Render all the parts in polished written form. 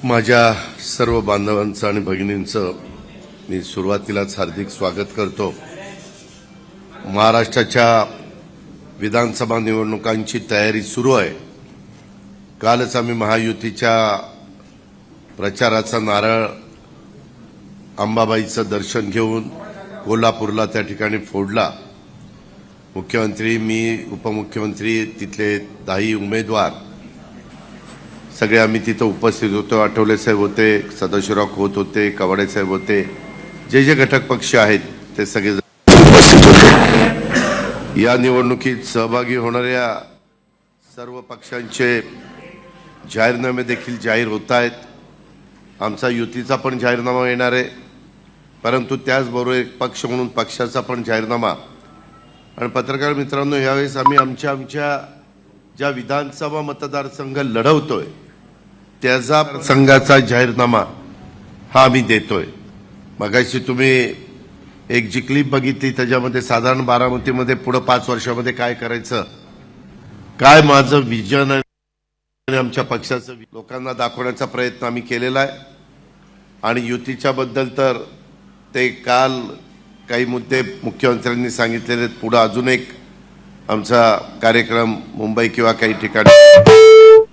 माझ्या सर्व बांधवांचं आणि भगिनींचं मी सुरुवातीलाच हार्दिक स्वागत करतो। महाराष्ट्राच्या विधानसभा निवडणुकांची तयारी सुरू आहे। कालच आम्ही महायुतीच्या प्रचाराचा नारळ अंबाबाईचं दर्शन घेऊन कोल्हापूरला त्या ठिकाणी फोडला। मुख्यमंत्री, मी, उपमुख्यमंत्री, तिथले 10 उमेदवार सगळे आम्ही तिथे उपस्थित होतो। आठवले साहेब होते, सदाशिवराव खोत होते, कवाडे साहेब होते, जे घटक पक्ष आहेत ते सगळे उपस्थित होते। या निवडणुकीत सहभागी होणाऱ्या सर्व पक्षांचे जाहीरनामे देखील जाहीर होत आहेत। आमचा युतीचा पण जाहीरनामा येणार आहे, परंतु त्याचबरोबर एक पक्ष म्हणून पक्षाचा पण जाहीरनामा। आणि पत्रकार मित्रांनो, यावेळेस आम्ही आमच्या ज्या विधानसभा मतदारसंघ लढवतोय त्याचा संघाचा जाहीरनामा हा आम्ही देतोय। मगाशी तुम्ही एक जी क्लिप बघितली, त्याच्यामध्ये साधारण बारामतीमध्ये पुढे 5 वर्षामध्ये काय करायचं, काय माझं विजन आणि आमच्या पक्षाचं लोकांना दाखवण्याचा प्रयत्न आम्ही केलेला आहे। आणि युतीच्या बद्दल तर ते काल काही मुद्दे मुख्यमंत्र्यांनी सांगितलेले, पुढे अजून एक आमचा कार्यक्रम मुंबई किंवा काही ठिकाणी।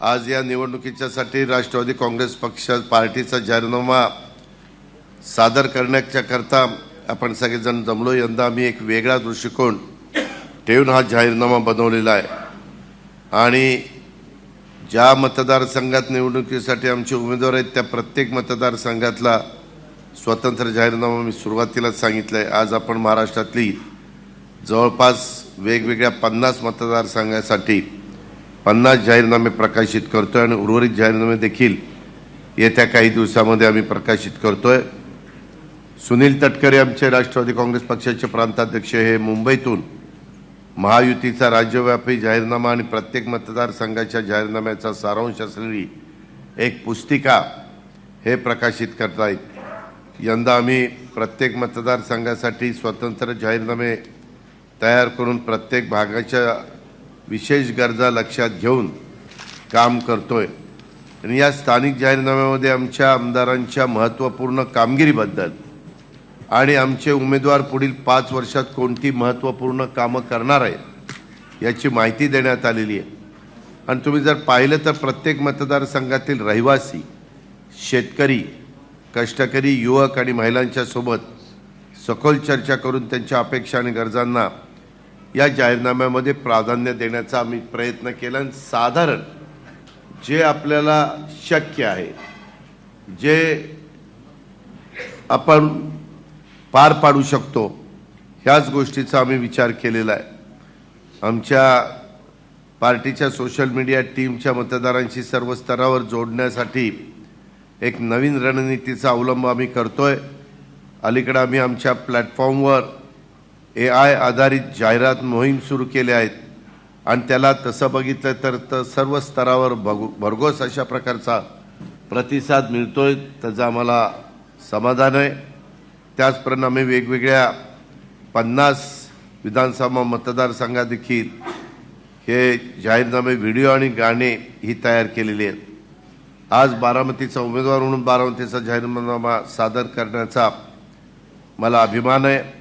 आज या निवडणुकीच्यासाठी राष्ट्रवादी काँग्रेस पक्ष पार्टीचा जाहीरनामा सादर करण्याच्या करता आपण सगळेजण जमलो। यंदा आम्ही एक वेगळा दृष्टिकोन ठेवून हा जाहीरनामा बनवलेला आहे। आणि ज्या मतदारसंघात निवडणुकीसाठी आमचे उमेदवार आहेत त्या प्रत्येक मतदारसंघातला स्वतंत्र जाहीरनामा मी सुरुवातीलाच सांगितलंय। आज आपण महाराष्ट्रातली जवळपास वेगवेगळ्या 50 मतदारसंघासाठी 50 जाहीरनामे प्रकाशित करतोय आणि उर्वरित जाहीरनामे देखील येत्या काही दिवसांमध्ये आम्ही प्रकाशित करतोय। सुनील तटकरे आमचे राष्ट्रवादी काँग्रेस पक्षाचे प्रांताध्यक्ष हे मुंबईतून महायुतीचा राज्यव्यापी जाहीरनामा आणि प्रत्येक मतदारसंघाच्या जाहीरनाम्याचा सारांश असलेली एक पुस्तिका हे प्रकाशित करतायत। यंदा आम्ही प्रत्येक मतदारसंघासाठी स्वतंत्र जाहीरनामे तयार करून प्रत्येक भागाच्या विशेष गरजा लक्षात घेऊन काम करतोय। आणि या स्थानिक जाहीरनाम्यामध्ये आमच्या आमदारांच्या महत्त्वपूर्ण कामगिरीबद्दल आणि आमचे उमेदवार पुढील 5 वर्षात कोणती महत्त्वपूर्ण कामं करणार आहेत याची माहिती देण्यात आलेली आहे। आणि तुम्ही जर पाहिलं तर प्रत्येक मतदारसंघातील रहिवासी, शेतकरी, कष्टकरी, युवक आणि महिलांच्या सोबत सखोल चर्चा करून त्यांच्या अपेक्षा आणि गरजांना या जाहीरनाम्यामध्ये प्राधान्य देण्याचा आम्ही प्रयत्न केला। आणि साधारण जे आपल्याला शक्य आहे, जे आपण पार पाडू शकतो, ह्याच गोष्टीचा आम्ही विचार केलेला आहे। आमच्या पार्टीच्या सोशल मीडिया टीमच्या मतदारांशी सर्व स्तरावर जोडण्यासाठी एक नवीन रणनीतीचा अवलंब आम्ही करतोय। अलीकडे आम्ही आमच्या प्लॅटफॉर्मवर AI आधारित जाहिरात मोहीम सुरू केली आहेत आणि त्याला तसं बघितलं तर सर्व स्तरावर भरघोस अशा प्रकारचा प्रतिसाद मिळतोय, त्याचा आम्हाला समाधान आहे। त्याचप्रमाणे वेगवेगळ्या 50 विधानसभा मतदारसंघात देखील हे जाहीरनामे, व्हिडिओ आणि गाणे ही तयार केलेली आहेत। आज बारामतीचा उमेदवार म्हणून बारामतीचा जाहीरनामा सादर करण्याचा मला अभिमान आहे।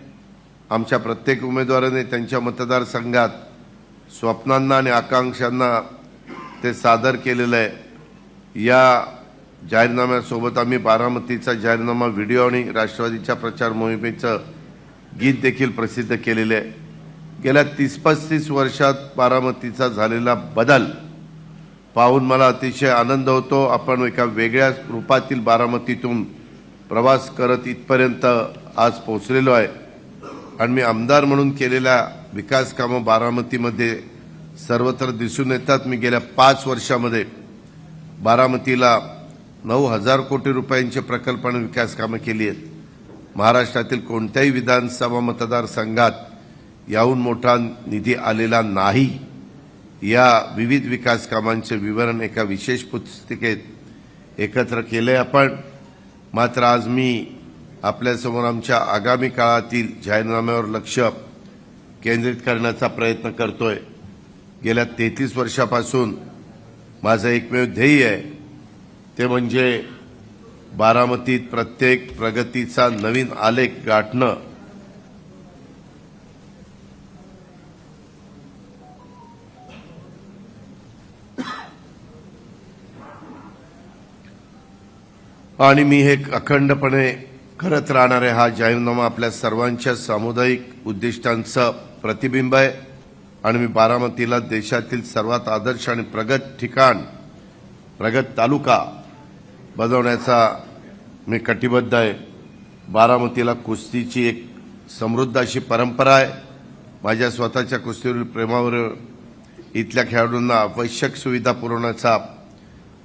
आमच्या प्रत्येक उमेदवाराने त्यांच्या मतदारसंघात स्वप्नांना आणि आकांक्षांना ते सादर केलेलं आहे। या जाहीरनाम्यासोबत आम्ही बारामतीचा जाहीरनामा, व्हिडिओ आणि राष्ट्रवादीच्या प्रचार मोहिमेचं गीत देखील प्रसिद्ध केलेले आहे। गेल्या 30-35 वर्षात बारामतीचा झालेला बदल पाहून मला अतिशय आनंद होतो। आपण एका वेगळ्या रूपातील बारामतीतून प्रवास करत इथपर्यंत आज पोहोचलेलो आहे। आणि मी आमदार म्हणून केलेल्या विकास कामं बारामतीमध्ये सर्वत्र दिसून येतात। मी गेल्या 5 वर्षामध्ये बारामतीला 9,000 कोटी रुपयांचे प्रकल्प आणि विकास कामं केली आहेत। महाराष्ट्रातील कोणत्याही विधानसभा मतदारसंघात याहून मोठा निधी आलेला नाही। या विविध विकास कामांचे विवरण एका विशेष पुस्तिकेत एकत्र केले आपण। मात्र आज मी आपल्यासमोर आमच्या आगामी काळातील जाहीरनाम्यावर लक्ष केंद्रित करण्याचा प्रयत्न करतोय। गेल्या 33 वर्षापासून माझं एकमेव ध्येय आहे ते म्हणजे बारामतीत प्रत्येक प्रगतीचा नवीन आलेख गाठणं आणि मी हे अखंडपणे करत राहणारे हा जाहीरनामा आपल्या सर्वांच्या सामुदायिक उद्दिष्टांचं प्रतिबिंब आहे आणि मी बारामतीला देशातील सर्वात आदर्श आणि प्रगत ठिकाण प्रगत तालुका बनवण्याचा मी कटिबद्ध आहे। बारामतीला कुस्तीची एक समृद्ध अशी परंपरा आहे। माझ्या स्वतःच्या कुस्तीवरील प्रेमावर इथल्या खेळाडूंना आवश्यक सुविधा पुरवण्याचा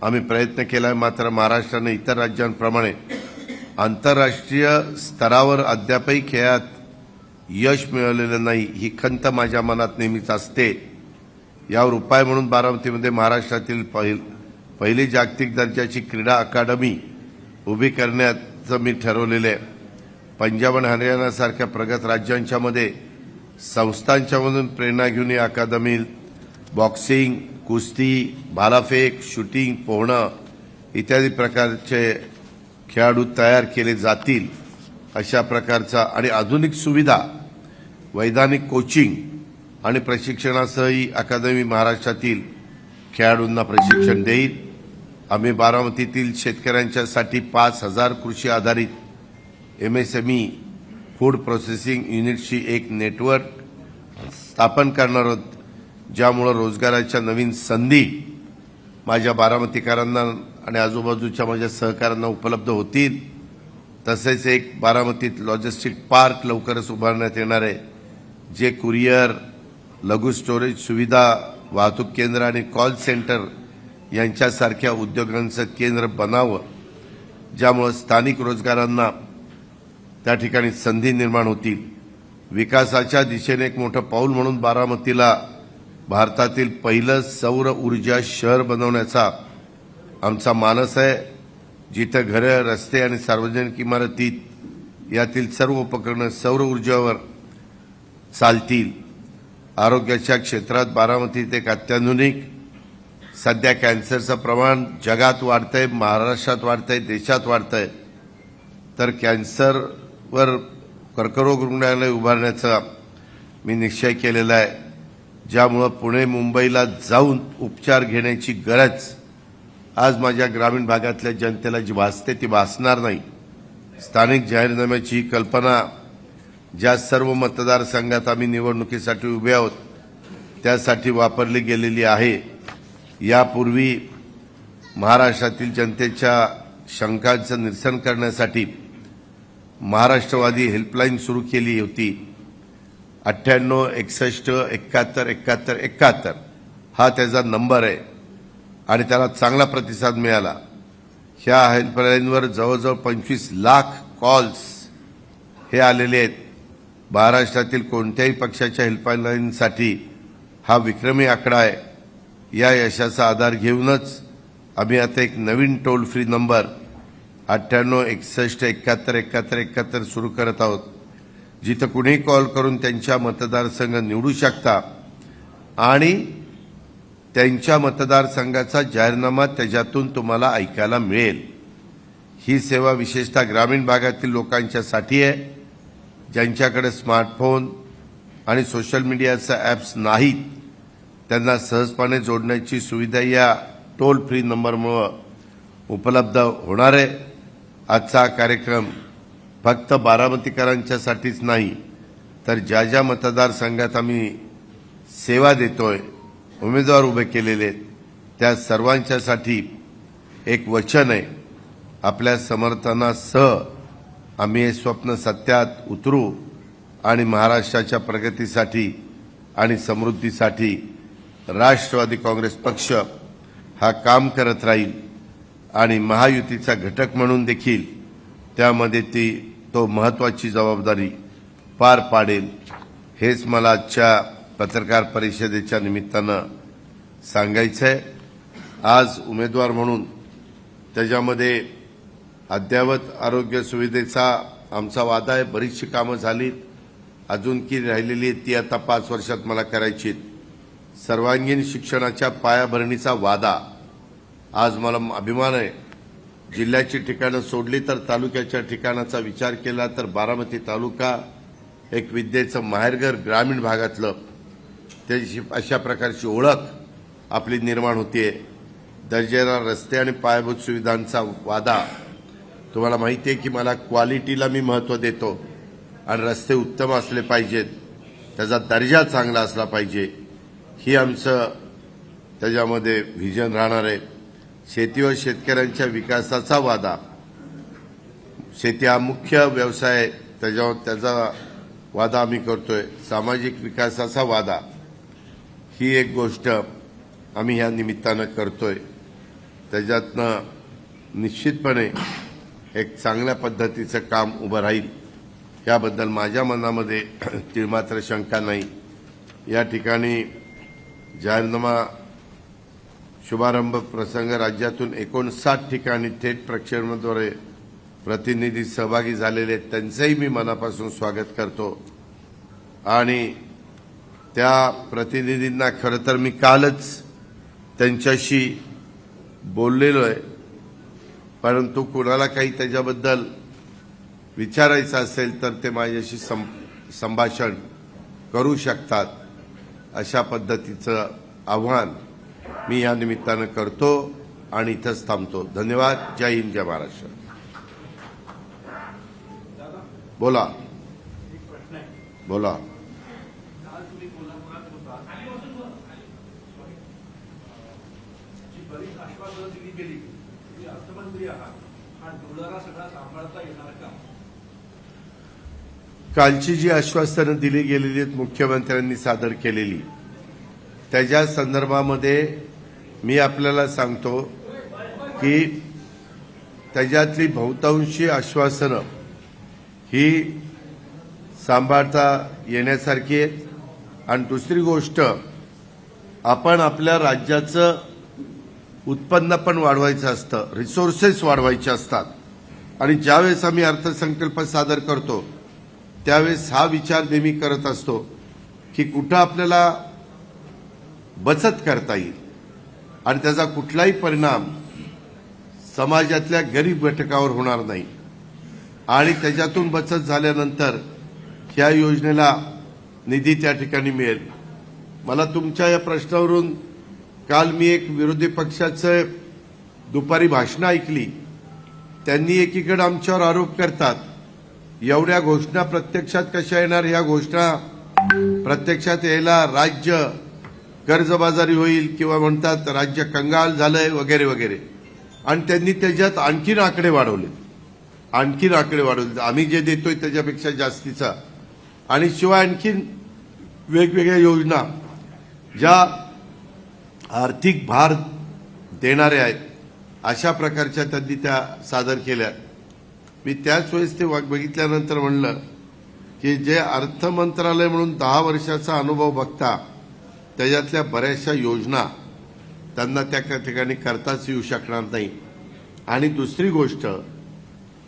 आम्ही प्रयत्न केला आहे। मात्र महाराष्ट्राने इतर राज्यांप्रमाणे आंतरराष्ट्रीय स्तरावर अद्यापही खेळात यश मिळवलेलं नाही, ही खंत माझ्या मनात नेहमीच असते। यावर उपाय म्हणून बारामतीमध्ये महाराष्ट्रातील पहिली जागतिक दर्जाची क्रीडा अकादमी उभी करण्याचं मी ठरवलेलं आहे। पंजाब आणि हरियाणासारख्या प्रगत राज्यांच्या मध्ये संस्थांच्यामधून प्रेरणा घेऊन ही अकादमी बॉक्सिंग, कुस्ती, भालाफेक, शूटिंग, पोहणं इत्यादी प्रकारचे खेळाडू तयार केले जातील अशा प्रकारचा आणि आधुनिक सुविधा, वैधानिक कोचिंग आणि प्रशिक्षणासह ही अकादमी महाराष्ट्रातील खेळाडूंना प्रशिक्षण देईल। आम्ही बारामतीतील शेतकऱ्यांच्यासाठी 5,000 कृषी आधारित MSME फूड प्रोसेसिंग युनिटची एक नेटवर्क स्थापन करणार आहोत, ज्यामुळे रोजगाराच्या नवीन संधी माझ्या बारामतीकरांना आणि आजूबाजूच्या माझ्या सहकाऱ्यांना उपलब्ध होतील। तसेच एक बारामतीत लॉजिस्टिक पार्क लवकरच उभारण्यात येणार आहे, जे कुरिअर, लघु स्टोरेज सुविधा, वाहतूक केंद्र आणि कॉल सेंटर यांच्यासारख्या उद्योगांचं केंद्र बनावं, ज्यामुळे स्थानिक रोजगारांना त्या ठिकाणी संधी निर्माण होतील। विकासाच्या दिशेने एक मोठं पाऊल म्हणून बारामतीला भारतातील पहिलं सौर ऊर्जा शहर बनवण्याचा आमचा मानस आहे, जिथे घरे, रस्ते आणि सार्वजनिक इमारतीत यातील सर्व उपकरणं सौर ऊर्जेवर चालतील। आरोग्याच्या क्षेत्रात बारामतीत एक अत्याधुनिक, सध्या कॅन्सरचं प्रमाण जगात वाढतंय, महाराष्ट्रात वाढतंय, देशात वाढतंय, तर कॅन्सरवर कर्करोग रुग्णालय उभारण्याचा मी निश्चय केलेला आहे, ज्यामुळे पुणे मुंबईला जाऊन उपचार घेण्याची गरज आज माझ्या ग्रामीण भागातल्या जनतेला जी भासते ती भासणार नाही। स्थानिक जाहीरनाम्याची कल्पना ज्या सर्व मतदारसंघात आम्ही निवडणुकीसाठी उभे आहोत त्यासाठी वापरली गेलेली आहे। यापूर्वी महाराष्ट्रातील जनतेच्या शंकांचं निरसन करण्यासाठी महाराष्ट्रवादी हेल्पलाईन सुरू केली होती। 98 61 71 71 71 हा त्याचा नंबर आहे आणि त्याला चांगला प्रतिसाद मिळाला। ह्या हेल्पलाईनवर जवळजवळ 25 लाख कॉल्स हे आलेले आहेत। महाराष्ट्रातील कोणत्याही पक्षाच्या हेल्पलाईनसाठी हा विक्रमी आकडा आहे। या यशाचा आधार घेऊनच आम्ही आता एक नवीन टोल फ्री नंबर 98 61 71 71 71 सुरू करत आहोत, जिथं कुणीही कॉल करून त्यांच्या मतदारसंघ निवडू शकता आणि त्यांच्या मतदारसंघाचा जाहीरनामा त्याच्यातून तुम्हाला ऐकायला मिळेल। ही सेवा विशेषतः ग्रामीण भागातील लोकांच्यासाठी आहे, ज्यांच्याकडे स्मार्टफोन आणि सोशल मीडियाचे ॲप्स नाहीत। त्यांना सहजपणे जोडण्याची सुविधा या टोल फ्री नंबरमुळे उपलब्ध होणार आहे। आजचा कार्यक्रम फक्त बारामतीकरांच्यासाठीच नाही, तर ज्या ज्या मतदारसंघात आम्ही सेवा देतोय, उमेदवार उभे केलेले त्या सर्वांच्यासाठी एक वचन आहे। आपल्या समर्थनासह आम्ही हे स्वप्न सत्यात उतरू आणि महाराष्ट्राच्या प्रगतीसाठी आणि समृद्धीसाठी राष्ट्रवादी काँग्रेस पक्ष हा काम करत राहील आणि महायुतीचा घटक म्हणून देखील त्यामध्ये तो महत्त्वाची जबाबदारी पार पाडेल। हेच मला आजच्या पत्रकार परिषदेच्या निमित्तानं सांगायचं आहे। आज उमेदवार म्हणून त्याच्यामध्ये अद्ययावत आरोग्य सुविधेचा आमचा वादा आहे। बरीचशी कामं झालीत, अजून की राहिलेली ती आता 5 वर्षात मला करायची। सर्वांगीण शिक्षणाच्या पायाभरणीचा वादा, आज मला अभिमान आहे जिल्ह्याची ठिकाणं सोडली तर तालुक्याच्या ठिकाणाचा विचार केला तर बारामती तालुका एक विद्येचं माहेरघर ग्रामीण भागातलं त्याची अशा प्रकारची ओळख आपली निर्माण होतीये। दर्जेदार रस्ते आणि पायाभूत सुविधांचा वादा, तुम्हाला माहिती आहे की मला क्वालिटीला मी महत्त्व देतो आणि रस्ते उत्तम असले पाहिजेत, त्याचा दर्जा चांगला असला पाहिजे, ही आमचं त्याच्यामध्ये व्हिजन राहणार आहे। शेती व शेतकऱ्यांच्या विकासाचा वादा, शेती हा मुख्य व्यवसाय आहे, त्याचा वादा आम्ही करतोय। सामाजिक विकासाचा वादा, ही एक गोष्ट आम्ही ह्या निमित्तानं करतोय। त्याच्यातनं निश्चितपणे एक चांगल्या पद्धतीचं काम उभं राहील याबद्दल माझ्या मनामध्ये तिळमात्र शंका नाही। या ठिकाणी जाहीरनामा शुभारंभ प्रसंग राज्यातून 59 ठिकाणी थेट प्रक्षेपणाद्वारे प्रतिनिधी सहभागी झालेले आहेत, त्यांचंही मी मनापासून स्वागत करतो। आणि त्या प्रतिनिधींना खरं तर मी कालच त्यांच्याशी बोललेलो आहे, परंतु कुणाला काही त्याच्याबद्दल विचारायचं असेल तर ते माझ्याशी संभाषण करू शकतात, अशा पद्धतीचं आव्हान मी या निमित्तानं करतो आणि इथंच थांबतो। धन्यवाद। जय हिंद, जय महाराष्ट्र। बोला बोला। कालची जी आश्वासनं दिली गेलेली आहेत मुख्यमंत्र्यांनी सादर केलेली, त्याच्या संदर्भामध्ये मी आपल्याला सांगतो की त्याच्यातली बहुतांशी आश्वासनं ही सांभाळता येण्यासारखी आहेत। आणि दुसरी गोष्ट, आपण आपल्या राज्याचं उत्पन्न पण वाढवायचं असतं, रिसोर्सेस वाढवायचे असतात, आणि ज्यावेळेस आम्ही अर्थसंकल्प सादर करतो त्यावेळेस हा विचार नेहमी करत असतो की कुठं आपल्याला बचत करता येईल आणि त्याचा कुठलाही परिणाम समाजातल्या गरीब घटकावर होणार नाही, आणि त्याच्यातून बचत झाल्यानंतर ह्या योजनेला निधी त्या ठिकाणी मिळेल। मला तुमच्या या प्रश्नावरून काल मी एक विरोधी पक्षाचं दुपारी भाषणं ऐकली, त्यांनी एकीकडे आमच्यावर आरोप करतात एवढ्या घोषणा प्रत्यक्षात कशा येणार, ह्या घोषणा प्रत्यक्षात यायला राज्य कर्जबाजारी होईल किंवा म्हणतात राज्य कंगाल झालंय वगैरे वगैरे, आणि त्यांनी त्याच्यात आणखीन आकडे वाढवले। आम्ही जे देतोय त्याच्यापेक्षा जास्तीचा, आणि शिवाय आणखीन वेगवेगळ्या योजना ज्या आर्थिक भार देणाऱ्या आहेत अशा प्रकारच्या त्यांनी त्या सादर केल्या। मी त्याच वेळेस ते बघितल्यानंतर म्हणलं की जे अर्थ मंत्रालय म्हणून 10 वर्षाचा अनुभव बघता त्याच्यातल्या बऱ्याचशा योजना त्यांना त्या ठिकाणी करताच येऊ शकणार नाही। आणि दुसरी गोष्ट,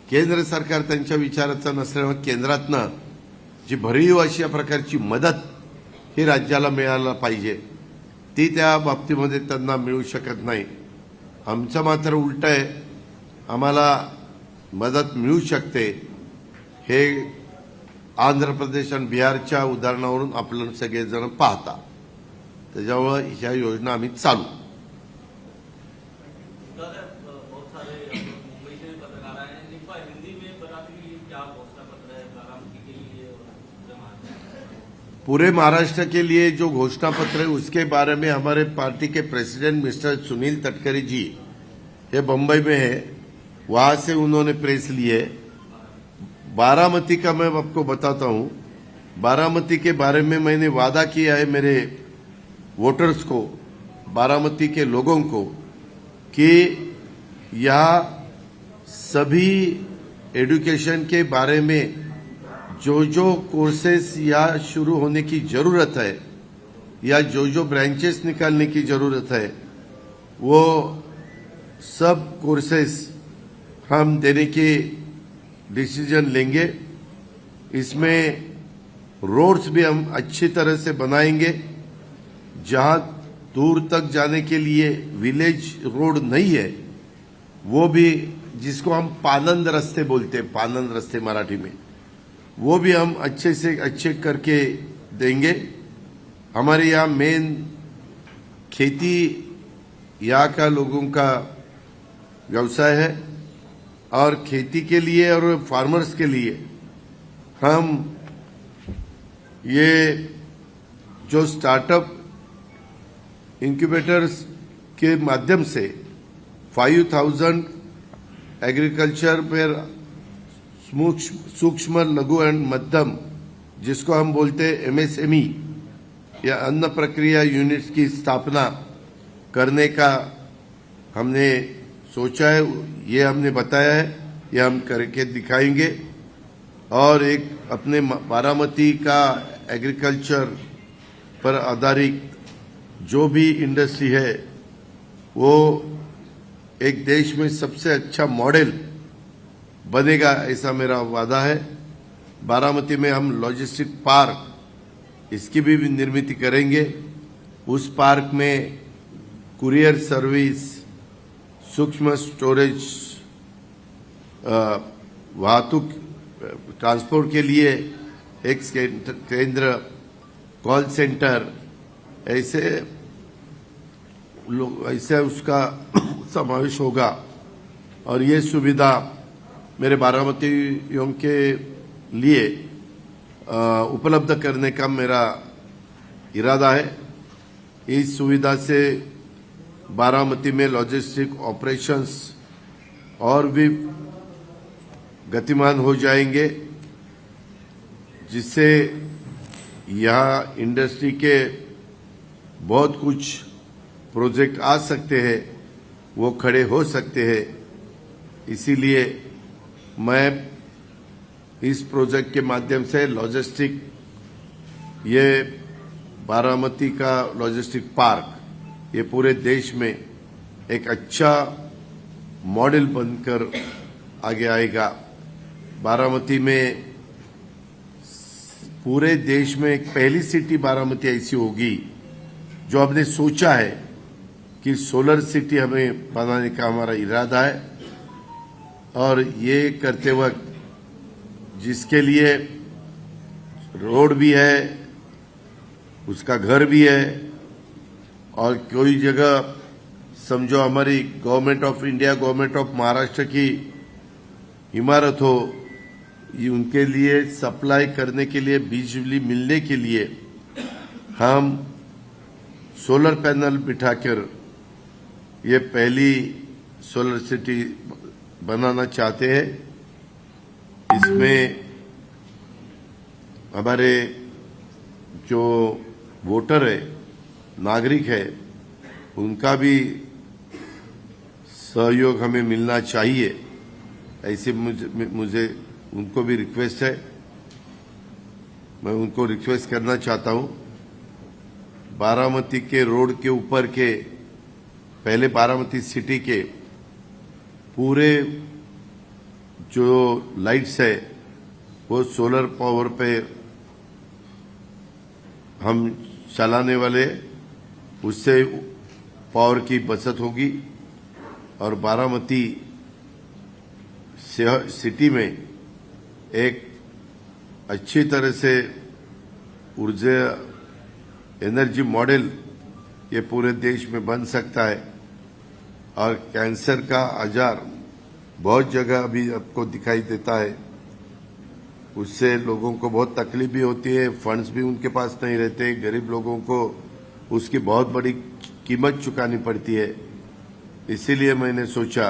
केंद्र सरकार त्यांच्या विचाराचं नसल्यामुळे केंद्रातनं जी भरीव अशा प्रकारची मदत ही राज्याला मिळायला पाहिजे ती त्या बाबतीमध्ये त्यांना मिळू शकत नाही। आमचं मात्र उलट आहे, आम्हाला मदत मिळू शकते, हे आंध्र प्रदेश आणि बिहारच्या उदाहरणावरून आपण सगळेजण पाहता, त्याच्यामुळे ह्या योजना आम्ही चालू। पूरे महाराष्ट्र के लिए जो घोषणा पत्र है उसके बारे में हमारे पार्टी के प्रेसिडेंट मिस्टर सुनील तटकरे जी, ये बंबई में है, वहां से उन्होंने प्रेस ली है। बारामती का मैं आपको बताता हूं, बारामती के बारे में मैंने वादा किया है मेरे वोटर्स को, बारामती के लोगों को, कि यहाँ सभी एजुकेशन के बारे में जो कोर्सेस यहाँ शुरू होने की जरूरत है या जो ब्रांचेस निकालने की जरूरत है वो सब कोर्सेस हम देने की डिसीजन लेंगे। इसमें रोड्स भी हम अच्छी तरह से बनाएंगे, जहां दूर तक जाने के लिए विलेज रोड नहीं है वो भी जिसको हम पानंद रस्ते बोलते हैं, पानंद रस्ते मराठी में, वो भी हम अच्छे से अच्छे करके देंगे। हमारे यहाँ मेन खेती यहाँ का लोगों का व्यवसाय है और खेती के लिए और फार्मर्स के लिए हम ये जो स्टार्टअप इंक्यूबेटर्स के माध्यम से 5000 एग्रीकल्चर पर सूक्ष्म लघु एंड मध्यम, जिसको हम बोलते हैं एमएसएमई या अन्न प्रक्रिया यूनिट्स की स्थापना करने का हमने सोचा है। ये हमने बताया है, ये हम करके दिखाएंगे। और एक अपने बारामती का एग्रीकल्चर पर आधारित जो भी इंडस्ट्री है वो एक देश में सबसे अच्छा मॉडल बनेगा, ऐसा मेरा वादा है। बारामती में हम लॉजिस्टिक पार्क इसकी भी निर्मित करेंगे। उस पार्क में कुरियर सर्विस, सूक्ष्म स्टोरेज, वाहतुक ट्रांसपोर्ट के लिए एक केंद्र, कॉल सेंटर, ऐसे उसका समावेश होगा। और ये सुविधा मेरे बारामतियों के लिए उपलब्ध करने का मेरा इरादा है। इस सुविधा से बारामती में लॉजिस्टिक ऑपरेशंस और भी गतिमान हो जाएंगे, जिससे यहाँ इंडस्ट्री के बहुत कुछ प्रोजेक्ट आ सकते हैं, वो खड़े हो सकते हैं। इसीलिए मैं इस प्रोजेक्ट के माध्यम से लॉजिस्टिक, ये बारामती का लॉजिस्टिक पार्क ये पूरे देश में एक अच्छा मॉडल बनकर आगे आएगा। बारामती में पूरे देश में एक पहली सिटी बारामती ऐसी होगी जो हमने सोचा है कि सोलर सिटी हमें बनाने का हमारा इरादा है। और ये करते वक्त जिसके लिए रोड भी है, उसका घर भी है, और कोई जगह समझो हमारी government of India, government of Maharashtra की इमारत हो, ये उनके लिए सप्लाई करने के लिए, बिजली मिलने के लिए हम सोलर पैनल बिठाकर ये पहली सोलर सिटी बनाना चाहते हैं। इसमें हमारे जो वोटर है, नागरिक है, उनका भी सहयोग हमें मिलना चाहिए। ऐसे मुझे उनको भी रिक्वेस्ट है, मैं उनको रिक्वेस्ट करना चाहता हूं। बारामती के रोड के ऊपर के, पहले बारामती सिटी के पूरे जो लाइट्स है वो सोलर पावर पे हम चलाने वाले, उससे पावर की बचत होगी और बारामती सिटी में एक अच्छी तरह से ऊर्जा एनर्जी मॉडल ये पूरे देश में बन सकता है। और कैंसर का आजार बहुत जगह अभी आपको दिखाई देता है, उससे लोगों को बहुत तकलीफ भी होती है, फंड्स भी उनके पास नहीं रहते, गरीब लोगों को उसकी बहुत बड़ी कीमत चुकानी पड़ती है। इसीलिए मैंने सोचा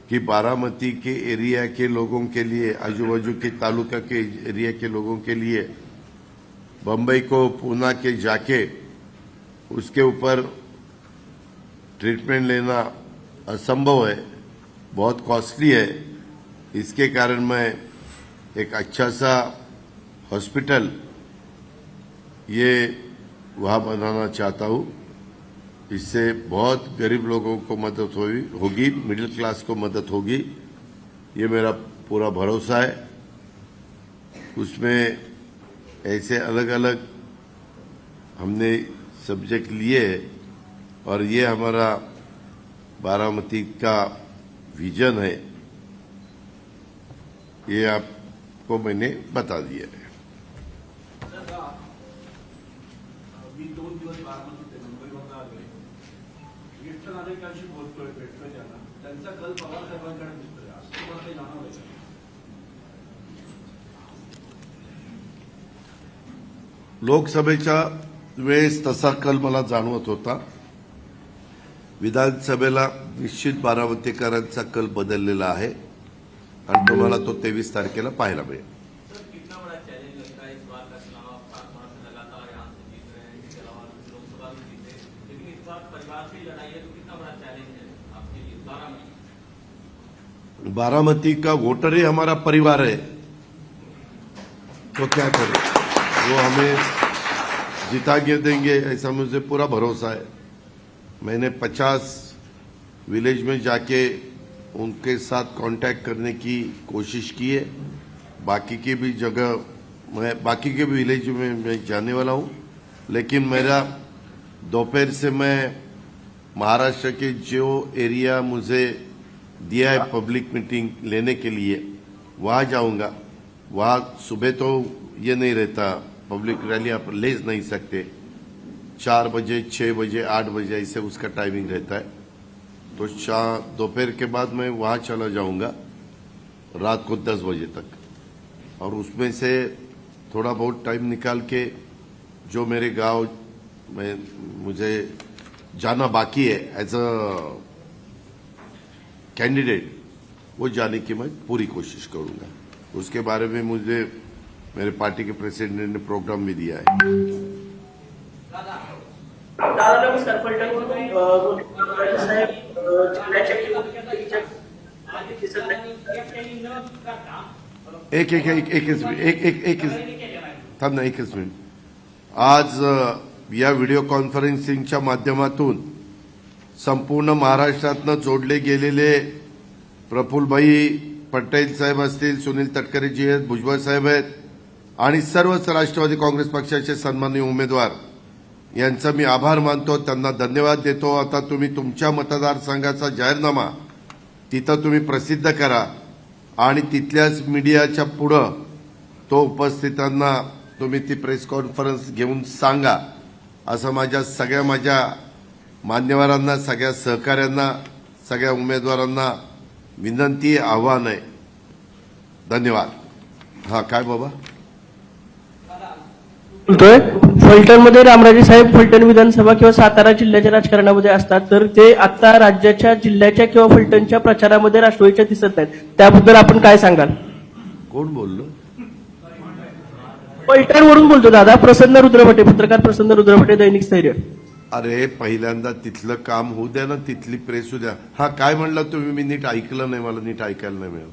कि बारामती के एरिया के लोगों के लिए, आजू बाजू के तालुका के एरिया के लोगों के लिए, बम्बई को पूना के जाके उसके ऊपर ट्रीटमेंट लेना असंभव है, बहुत कॉस्टली है। इसके कारण मैं एक अच्छा सा हॉस्पिटल ये वहाँ बनाना चाहता हूँ। इससे बहुत गरीब लोगों को मदद होगी, मिडिल क्लास को मदद होगी, ये मेरा पूरा भरोसा है। उसमें ऐसे अलग अलग हमने सब्जेक्ट लिए और ये हमारा बारामती का विजन है ये आपको मैंने बता दिया है। मी 2 दिवस बारामतीत आहे, मुंबईवरून आलोय. ज्येष्ठ नागरिकांशी बोलतोय, भेटतोय त्यांना. त्यांचा कल पवार साहेबांकडे दिसतोय. असं तुम्हाला काही जाणवलंय का? लोकसभेच्या वेळेस तसा कल मला जाणवत होता. विधानसभेला निश्चित बारामतीकरांचा कल बदललेला आहे आणि तुम्हाला तो 23 तारखेला पाहायला मिळेल. सर, कितना बड़ा चैलेंज लगता है इस बार का चुनाव? आप 7 माह से लगातार यहाँ से जीत रहे हैं, इसके अलावा लोकसभा भी जीते, लेकिन इस बार परिवार की लड़ाई है, तो कितना बड़ा चैलेंज है आपके लिए बारामती? बारामती का वोटर ही हमारा परिवार है, तो क्या करें, वो हमें जिता के देंगे ऐसा मुझे पूरा भरोसा है। मैंने 50 विलेज में जाके उनके साथ कांटेक्ट करने की कोशिश की है। बाकी की भी जगह बाकी के भी विलेज में मैं जाने वाला हूं, लेकिन मेरा दोपहर से मैं महाराष्ट्र के जो एरिया मुझे दिया है पब्लिक मीटिंग लेने के लिए वहां जाऊंगा। वहां सुबह तो ये नहीं रहता, पब्लिक रैली आप ले नहीं सकते, 4 बजे 6 बजे 8 बजे ऐसे उसका टाइमिंग रहता है। तो दोपहर के बाद मैं वहां चला जाऊंगा रात को 10 बजे तक, और उसमें से थोड़ा बहुत टाइम निकाल के जो मेरे गांव में मुझे जाना बाकी है एज अ कैंडिडेट, वो जाने की मैं पूरी कोशिश करूंगा। उसके बारे में मुझे मेरे पार्टी के प्रेसिडेंट ने प्रोग्राम भी दिया है। दादा नमस्कार. फलटणवरून साहेब जिल्ह्याच्या थांब ना एकच मिनिट. आज या व्हिडिओ कॉन्फरन्सिंगच्या माध्यमातून संपूर्ण महाराष्ट्रातनं जोडले गेलेले प्रफुल्लभाई पटेल साहेब असतील, सुनील तटकरेजी आहेत, भुजबळ साहेब आहेत आणि सर्वच राष्ट्रवादी काँग्रेस पक्षाचे सन्माननीय उमेदवार यांचा मी आभार मानतो, त्यांना धन्यवाद देतो. आता तुम्ही तुमच्या मतदारसंघाचा जाहीरनामा तिथं तुम्ही प्रसिद्ध करा आणि तिथल्याच मीडियाच्या पुढं तो उपस्थितांना तुम्ही ती प्रेस कॉन्फरन्स घेऊन सांगा, असं माझ्या मान्यवरांना, सगळ्या सहकाऱ्यांना, सगळ्या उमेदवारांना विनंती, आव्हान आहे. धन्यवाद. हा काय बाबा बोलतोय, फलटणमध्ये रामराजे साहेब फलटण विधानसभा किंवा सातारा जिल्ह्याच्या राजकारणामध्ये असतात, तर ते आता राज्याच्या, जिल्ह्याच्या किंवा फलटणच्या प्रचारामध्ये राष्ट्रवादीच्या दिसत नाहीत, त्याबद्दल आपण काय सांगाल? कोण बोललो? फलटणवरून बोलतो दादा, प्रसन्न रुद्रभटे, पत्रकार प्रसन्न रुद्रभटे, दैनिक स्थैर्य. अरे पहिल्यांदा तिथलं काम होऊ द्या ना, तिथली प्रेस होऊ द्या. हा काय म्हणला तुम्ही? मी नीट ऐकलं नाही, मला नीट ऐकायला नाही मिळालं.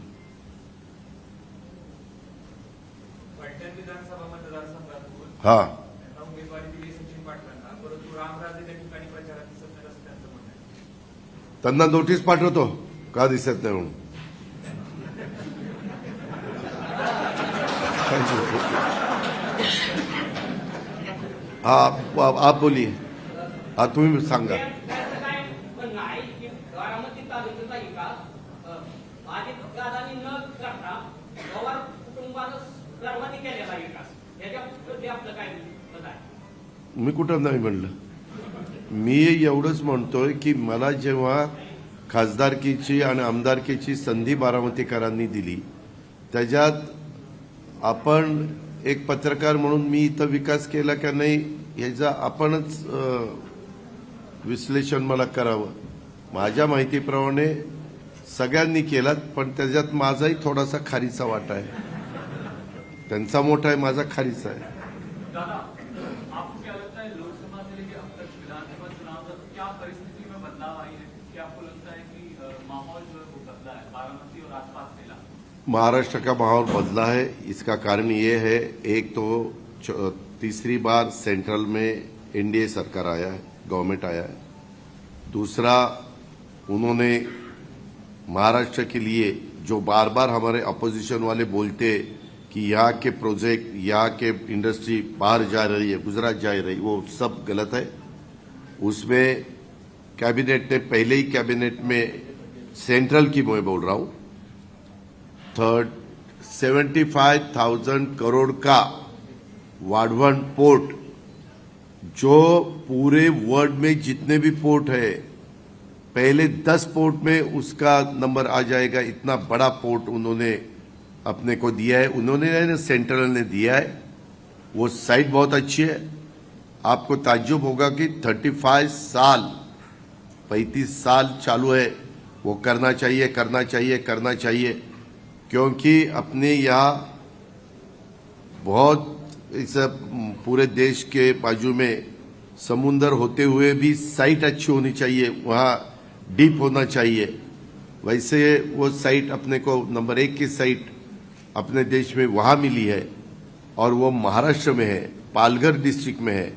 फलटण विधानसभा मतदारसंघातून हा उमेदवारी दिली सचिन पाटलांना, परंतु रामराजे त्या ठिकाणी प्रचारात दिसत नाही असं त्यांचं म्हणणं आहे. त्यांना नोटीस पाठवतो का दिसत नाही म्हणून. आप बोलिए. हा तुम्ही सांगा. बारामती तालुक्याचा विकास माझे दादांनी न करता पवार कुटुंबानं सर्वांनी केलेला विकास, याच्याबद्दल आपलं काय मत आहे? मी कुठं नाही म्हणलं. मी एवढंच म्हणतोय की मला जेव्हा खासदारकीची आणि आमदारकीची संधी बारामतीकरांनी दिली, त्याच्यात आपण एक पत्रकार म्हणून मी इथं विकास केला का नाही याचा आपणच विश्लेषण मला करावं. माझ्या माहितीप्रमाणे सगळ्यांनी केलात, पण त्याच्यात माझाही थोडासा खारीचा वाटा आहे. त्यांचा मोठा आहे, माझा खारीचा आहे. दादा, आपको क्या लगता है लोकसभा से लेकर अब तक विधानसभा चुनाव तक क्या परिस्थिति में बदलाव आई है? क्या आपको लगता है कि माहौल जो है वो बदला है बारामती और आसपास जिला? महाराष्ट्र का माहौल बदला है. इसका कारण ये है, एक तो तीसरी बार सेंट्रल में एनडीए सरकार आया है, गवर्नमेंट आया है. दूसरा, उन्होंने महाराष्ट्र के लिए जो बार बार हमारे अपोजिशन वाले बोलते कि यहाँ के प्रोजेक्ट, यहाँ के इंडस्ट्री बाहर जा रही है, गुजरात जा रही, वो सब गलत है. उसमें कैबिनेट ने, पहले ही कैबिनेट में सेंट्रल की मैं बोल रहा हूं, 75,000 करोड़ का वाढवण पोर्ट, जो पूरे वर्ल्ड में जितने भी पोर्ट है पहले 10 पोर्ट में उसका नंबर आ जाएगा। इतना बड़ा पोर्ट उन्होंने अपने को दिया है, उन्होंने सेंट्रल ने दिया है। वो साइट बहुत अच्छी है। आपको ताज्जुब होगा कि 35 साल चालू है। वो करना चाहिए, क्योंकि अपने यहाँ बहुत इस पूरे देश के बाजू में समुंदर होते हुए भी साइट अच्छी होनी चाहिए, वहाँ डीप होना चाहिए। वैसे वो साइट अपने को नंबर 1 की साइट अपने देश में वहाँ मिली है, और वो महाराष्ट्र में है, पालघर डिस्ट्रिक्ट में है।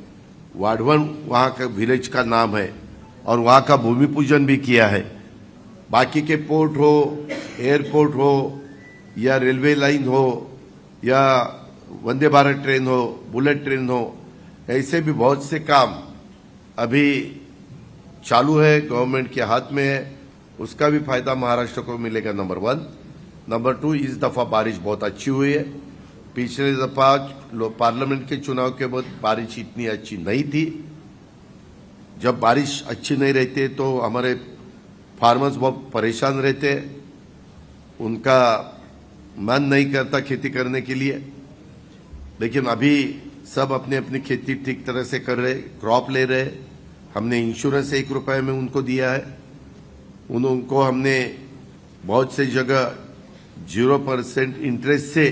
वाढवण वहाँ का विलेज का नाम है, और वहाँ का भूमि पूजन भी किया है। बाकी के पोर्ट हो, एयरपोर्ट हो, या रेलवे लाइन हो, या वंदे भारत ट्रेन हो, बुलेट ट्रेन हो, ऐसे भी बहुत से काम अभी चालू है, गवर्नमेंट के हाथ में है। उसका भी फायदा महाराष्ट्र को मिलेगा, नंबर 1। नंबर 2, इस दफा बारिश बहुत अच्छी हुई है। पिछले दफा पार्लियामेंट के चुनाव के बाद बारिश इतनी अच्छी नहीं थी। जब बारिश अच्छी नहीं रहती तो हमारे फार्मर्स बहुत परेशान रहते हैं, उनका मन नहीं करता खेती करने के लिए। लेकिन अभी सब अपनी अपनी खेती ठीक तरह से कर रहे, क्रॉप ले रहे। हमने इंश्योरेंस 1 रुपए में उनको दिया है। उनको हमने बहुत से जगह 0% इंटरेस्ट से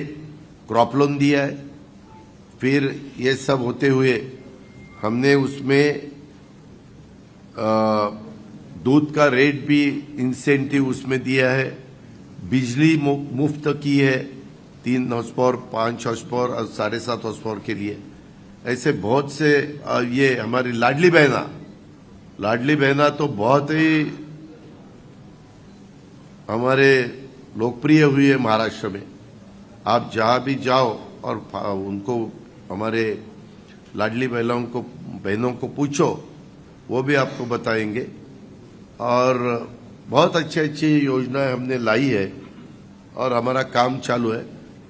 क्रॉप लोन दिया है। फिर ये सब होते हुए हमने उसमें दूध का रेट भी इंसेंटिव उसमें दिया है। बिजली मुफ्त की है, 3 हॉर्स पावर, 5 हॉर्स पावर और 7.5 हॉर्स पावर के लिए। ऐसे बहुत से ये हमारी लाडली बहना तो बहुत ही हमारे लोकप्रिय हुई है महाराष्ट्र में। आप जहां भी जाओ और उनको, हमारे लाडली बहनों को पूछो, वो भी आपको बताएंगे। और बहुत अच्छी योजनाएं हमने लाई है, और हमारा काम चालू है।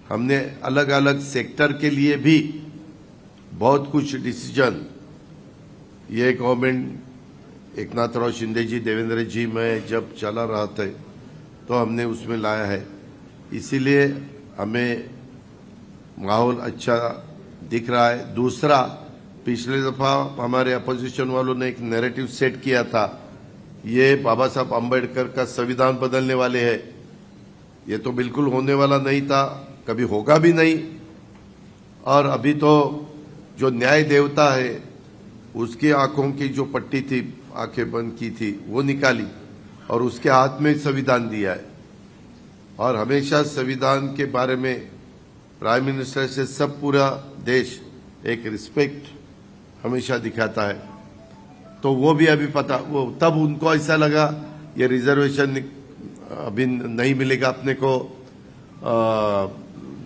हमने अलग अलग सेक्टर के लिए भी बहुत कुछ डिसीजन, ये गवर्नमेंट एकनाथराव शिंदे जी, देवेंद्र जी में जब चला रहा था तो हमने उसमें लाया है। इसीलिए हमें माहौल अच्छा दिख रहा है। दूसरा, पिछले दफा हमारे अपोजिशन वालों ने एक नैरेटिव सेट किया था, ये बाबा साहब अम्बेडकर का संविधान बदलने वाले हैं। ये तो बिल्कुल होने वाला नहीं था, कभी होगा भी नहीं। और अभी तो जो न्याय देवता है उसकी आंखों की जो पट्टी थी, आंखें बंद की थी, वो निकाली और उसके हाथ में संविधान दिया है। और हमेशा संविधान के बारे में प्राइम मिनिस्टर से सब पूरा देश एक रिस्पेक्ट हमेशा दिखाता है। तो वो भी अभी पता, वो तब उनको ऐसा लगा ये रिजर्वेशन अभी नहीं मिलेगा अपने को,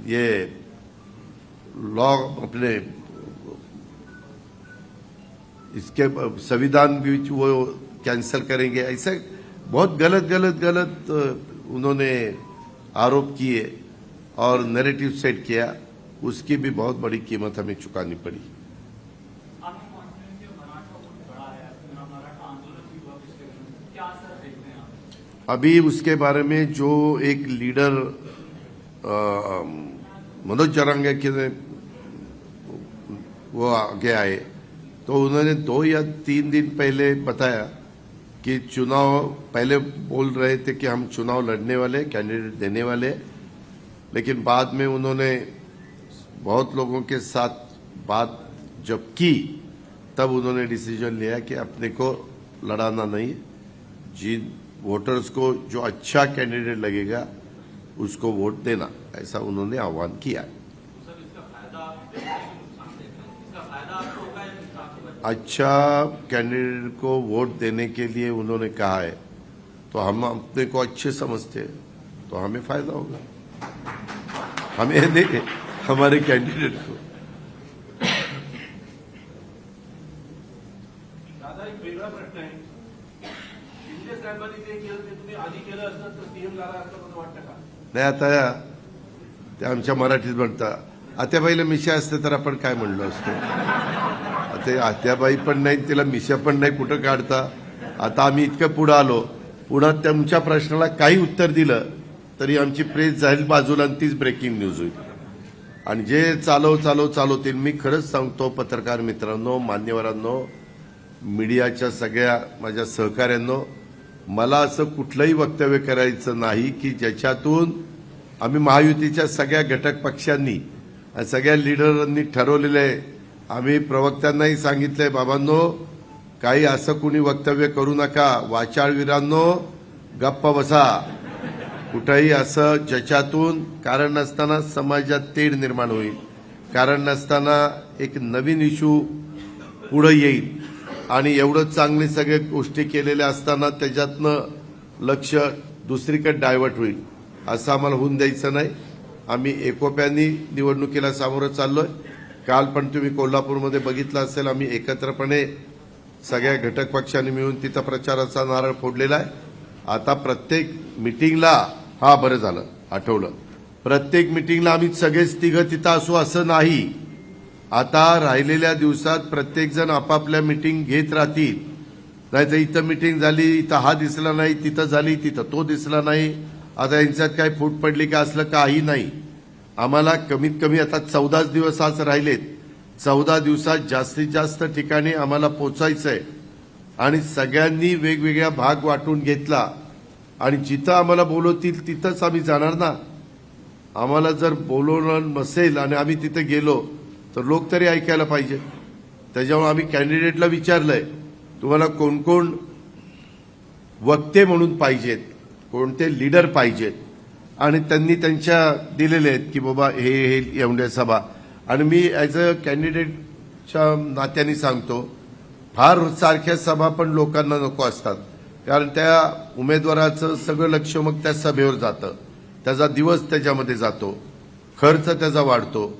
ये लॉ अपने इसके संविधान भी वो कैंसिल करेंगे। ऐसा बहुत गलत उन्होंने आरोप किए और नैरेटिव सेट किया। उसकी भी बहुत बड़ी कीमत हमें चुकानी पड़ी। आपकी कॉन्फिडेंस ये मराठा बहुत बड़ा है, मराठा आंदोलन भी हुआ पिछले दिनों, क्या असर देखते हैं आप? अभी उसके बारे में जो एक लीडर मनोज जरांगे के वो आगे आए, तो उन्होंने 2 या 3 दिन पहले बताया कि चुनाव, पहले बोल रहे थे कि हम चुनाव लड़ने वाले, कैंडिडेट देने वाले, लेकिन बाद में उन्होंने बहुत लोगों के साथ बात जब की तब उन्होंने डिसीजन लिया कि अपने को लड़ाना नहीं, जिन वोटर्स को जो अच्छा कैंडिडेट लगेगा उसको वोट देना, ऐसा उन्होंने आह्वान किया। सर, इसका फायदा आप देखते हैं कि नुकसान देख रहे हैं? इसका फायदा आपको होगा या नुकसान होगा? अच्छा कैंडिडेट को वोट देने के लिए उन्होंने कहा है, तो हम अपने को अच्छे समझते हैं, तो हमें फायदा होगा। हमें नहीं, हमारे कैंडिडेट को। दादा, एक वेगळा प्रश्न आहे. शिंदे साहेबांनी ते केलं ते तुम्ही आधी केलं असतं तर सीएम झाला असतं असं वाटतं का? नाही आता ते आमच्या मराठीत म्हणतात आत्याबाईला मिशा असते तर आपण काय म्हणलो असतो. ते आत्याबाई पण नाही तिला मिशा पण नाही कुठं काढता. आता आम्ही इतकं पुढं आलो पुन्हा तुमच्या प्रश्नाला काही उत्तर दिलं तरी आमची प्रेस जाईल बाजूला आणि तीच ब्रेकिंग न्यूज होईल. आणि जे चालवतील मी खरंच सांगतो पत्रकार मित्रांनो, मान्यवरांनो, मीडियाच्या सगळ्या माझ्या सहकाऱ्यांनो, मला असं कुठलंही वक्तव्य करायचं नाही की ज्याच्यातून आम्ही महायुतीच्या सगळ्या घटक पक्षांनी आणि सगळ्या लिडरांनी ठरवलेलं आहे. आम्ही प्रवक्त्यांनाही सांगितलंय बाबांनो काही असं कुणी वक्तव्य करू नका, वाचाळवीरांनो गप्प बसा. कुठंही असं ज्याच्यातून कारण नसताना समाजात तेढ निर्माण होईल, कारण नसताना एक नवीन इश्यू पुढे येईल आणि एवढं चांगले सगळे गोष्टी केलेल्या असताना त्याच्यातनं लक्ष दुसरीकडे डायव्हर्ट होईल असं आम्हाला होऊन द्यायचं नाही. आम्ही एकोप्याने निवडणुकीला सामोरं चाललोय. काल पण तुम्ही कोल्हापूरमध्ये बघितलं असेल आम्ही एकत्रपणे सगळ्या घटक पक्षांनी मिळून तिथं प्रचाराचा नारळ फोडलेला आहे. आता प्रत्येक मिटिंगला बरं झालं आठवलं, प्रत्येक मिटिंगला आम्ही सगळेच तिघं तिथं असू असं नाही. आता राहिलेल्या दिवसात प्रत्येक जण आपापल्या मिटिंग घेत राहतील. नाही तर इथं मिटिंग झाली, इथं हा दिसला नाही, तिथं झाली, तिथं तो दिसला नाही. आता यांच्यात काय फूट पडली का असलं काही नाही. आम्हाला कमीत कमी आता 14 दिवस आज राहिलेत. 14 दिवसात जास्तीत जास्त ठिकाणी आम्हाला पोचायचंय आणि सगळ्यांनी वेगवेगळ्या भाग वाटून घेतला आणि जिथं आम्हाला बोलवतील तिथंच आम्ही जाणार ना. आम्हाला जर बोलवणं नसेल आणि आम्ही तिथे गेलो तर लोक तरी ऐकायला पाहिजे. त्याच्यामुळे आम्ही कॅन्डिडेटला विचारलंय तुम्हाला कोण कोण वक्ते म्हणून पाहिजेत, कोणते लीडर पाहिजेत आणि त्यांनी त्यांच्या दिलेले आहेत की बाबा हे एवढ्या सभा. आणि मी ॲज अ कॅन्डिडेटच्या नात्याने सांगतो फार सारख्या सभा पण लोकांना नको असतात, कारण त्या उमेदवाराचं सगळं लक्ष मग त्या सभेवर जातं, त्याचा दिवस त्याच्यामध्ये जातो, खर्च त्याचा वाढतो.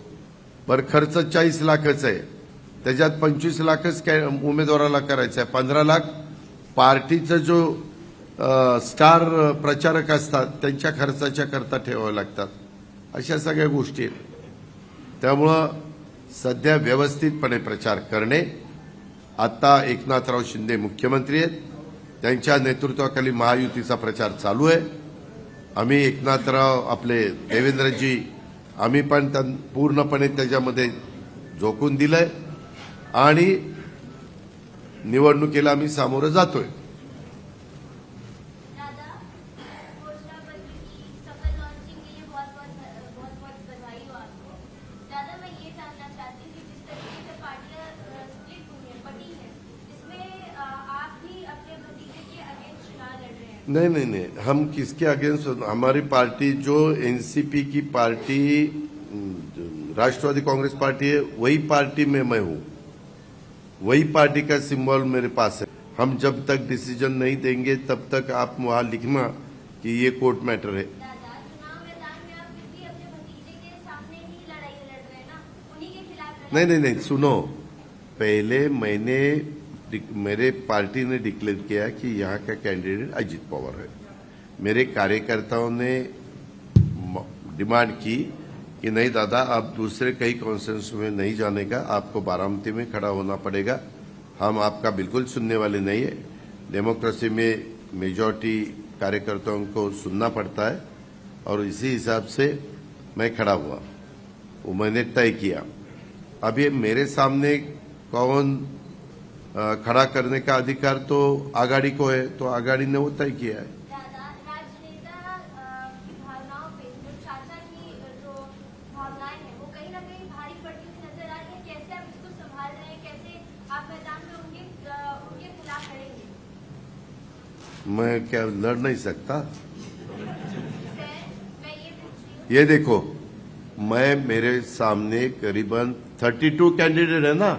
बरं खर्च 40 लाखच आहे, त्याच्यात 25 लाखच उमेदवाराला करायचा आहे, 15 लाख पार्टीचा जो स्टार प्रचारक असतात त्यांच्या खर्चाच्या करता ठेवावे लागतात. अशा सगळ्या गोष्टी आहेत. त्यामुळं सध्या व्यवस्थितपणे प्रचार करणे. आता एकनाथराव शिंदे मुख्यमंत्री आहेत, त्यांच्या नेतृत्वाखाली महायुतीचा प्रचार चालू आहे. आम्ही एकनाथराव आपले देवेंद्रजी आम्ही पण पूर्णपणे त्याच्यामध्ये झोकून दिलंय आणि निवडणुकीला आम्ही सामोरं जातोय. दादा, घोषणा पत्र की सफल लॉन्चिंग के लिए बहुत बधाई हो आपको. दादा, मैं ये जानना चाहती हूँ कि जिस तरीके से पार्टियां स्प्लिट हुई हैं, बटी हैं, इसमें आप भी अपने भतीजे के अगेंस्ट चुनाव लड़ रहे हैं. नहीं, हम किसके अगेंस्ट? हमारी पार्टी जो एनसीपी की पार्टी राष्ट्रवादी कांग्रेस पार्टी है वही पार्टी में मैं हूं, वही पार्टी का सिंबल मेरे पास है. हम जब तक डिसीजन नहीं देंगे तब तक आप वहां लिखना कि ये कोर्ट मैटर है. दादा, चुनाव मैदान में आप फिर भी अपने भतीजे के सामने ही लड़ाई लड़ रहे हैं ना, उन्हीं के खिलाफ लड़ाई. नहीं, सुनो, पहले मेरे पार्टी ने डिक्लेयर किया कि यहाँ का कैंडिडेट अजित पवार है. मेरे कार्यकर्ताओं ने डिमांड की कि नहीं दादा आप दूसरे कई कॉन्स्टिट्यूंसी में नहीं जाने का, आपको बारामती में खड़ा होना पड़ेगा. हम आपका बिल्कुल सुनने वाले नहीं है. डेमोक्रेसी में मेजॉरिटी कार्यकर्ताओं को सुनना पड़ता है और इसी हिसाब से मैं खड़ा हुआ. वो मैंने तय किया. अब ये मेरे सामने कौन खड़ा करने का अधिकार तो आघाड़ी को है, तो आघाड़ी ने वो तय किया है. दादा, राजनेता की भावनाओं पे जो चाचा की जो भावनाएं हैं वो कहीं ना कहीं भारी पड़ती हुई नजर आ रही है. कैसे आप इसको संभाल रहे हैं, कैसे आप मैदान में उनके खिलाफ लड़ेंगे? मैं क्या लड़ नहीं सकता? सर, मैं ये पूछ रही हूँ. ये देखो, मेरे सामने करीबन 32 कैंडिडेट है ना,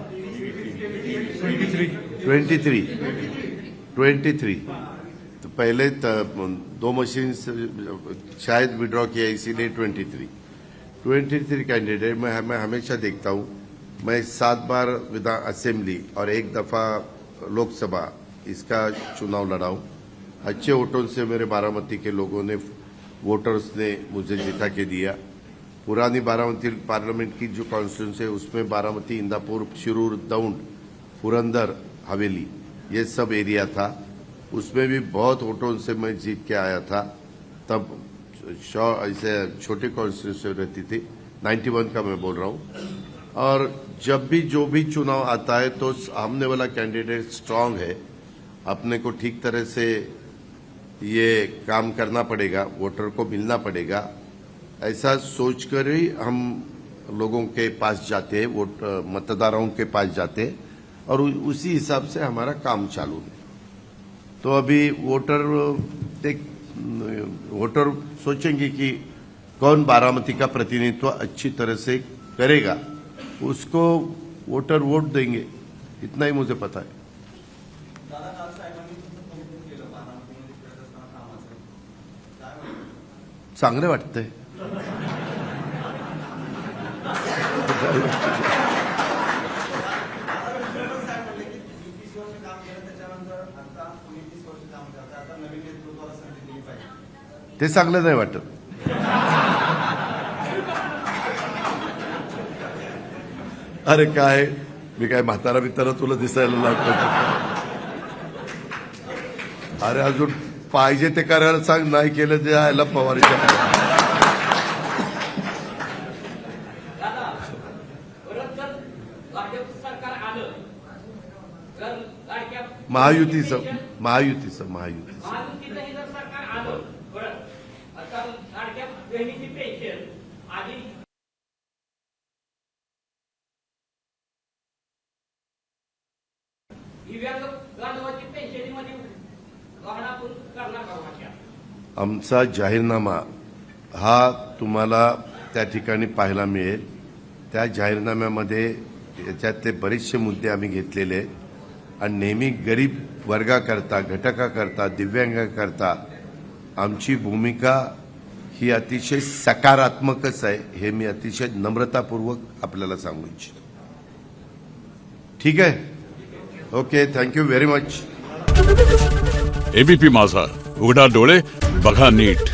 23. तो पहले 2 मशीन शायद विड्रॉ किया इसीलिए 23 कैंडिडेट. मैं हमेशा देखता हूं. मैं 7 बार विधान असेंबली और 1 दफा लोकसभा इसका चुनाव लड़ा हूं. अच्छे वोटों से मेरे बारामती के लोगों ने, वोटर्स ने मुझे जिता के दिया। पुरानी बारामती पार्लियामेंट की जो कॉन्स्टिट्यूंसी है उसमें बारामती, इंदापुर, शिरूर, दौंड, पुरंदर, हवेली ये सब एरिया था, उसमें भी बहुत वोटों से मैं जीत के आया था। तब ऐसे छोटी कॉन्स्टिट्यूंसी रहती थी, 91 का मैं बोल रहा हूं। और जब भी जो भी चुनाव आता है तो सामने वाला कैंडिडेट स्ट्रांग है, अपने को ठीक तरह से ये काम करना पड़ेगा, वोटर को मिलना पड़ेगा, ऐसा सोचकर ही हम लोगों के पास जाते हैं, वोट मतदाताओं के पास जाते हैं और उसी हिसाब से हमारा काम चालू है। तो अभी वोटर सोचेंगे कि कौन बारामती का प्रतिनिधित्व अच्छी तरह से करेगा, उसको वोटर वोट देंगे, इतना ही मुझे पता है। दादा काल साहेबांनी तुमचं कौतुक केलं बारामतीमध्ये करत असताना कामाचं काय वाटतं? चांगले वाटतंय. साहेब म्हणले की 30 वर्ष काम केलं, त्याच्यानंतर आता 29 वर्ष काम करतात, आता नवीन नेतृत्वाला संधी दिली पाहिजे. ते चांगलं नाही वाटत. अरे काय, मी काय म्हातारा बितारा तुला दिसायला लागतो? अरे अजून पाहिजे ते करायला सांग, नाही केलं ते यायला पवारच्या. दादा परत जर भाजप सरकार आलं जर लाडक्या महायुतीचं महायुतीचंही जर सरकार आलं परत आता लाडक्या बहिणीची पेन्शन आधी दिव्यांग बांधवाची पेन्शनमध्ये गहनापूर करणार का भाषा? आमचा जाहीरनामा हा तुम्हाला त्या ठिकाणी पाहायला मिळेल. त्या जाहीरनाम्यामध्ये याच्यातले बरेचसे मुद्दे आम्ही घेतलेले आहेत आणि नेहमी गरीब वर्गाकरता, घटकाकरता, दिव्यांगाकरता आमची भूमिका ही अतिशय सकारात्मकच आहे, हे मी अतिशय नम्रतापूर्वक आपल्याला सांगू इच्छितो. ठीक आहे? Okay, thank you very much. ABP माझा, उघडा डोळे बघा नीट.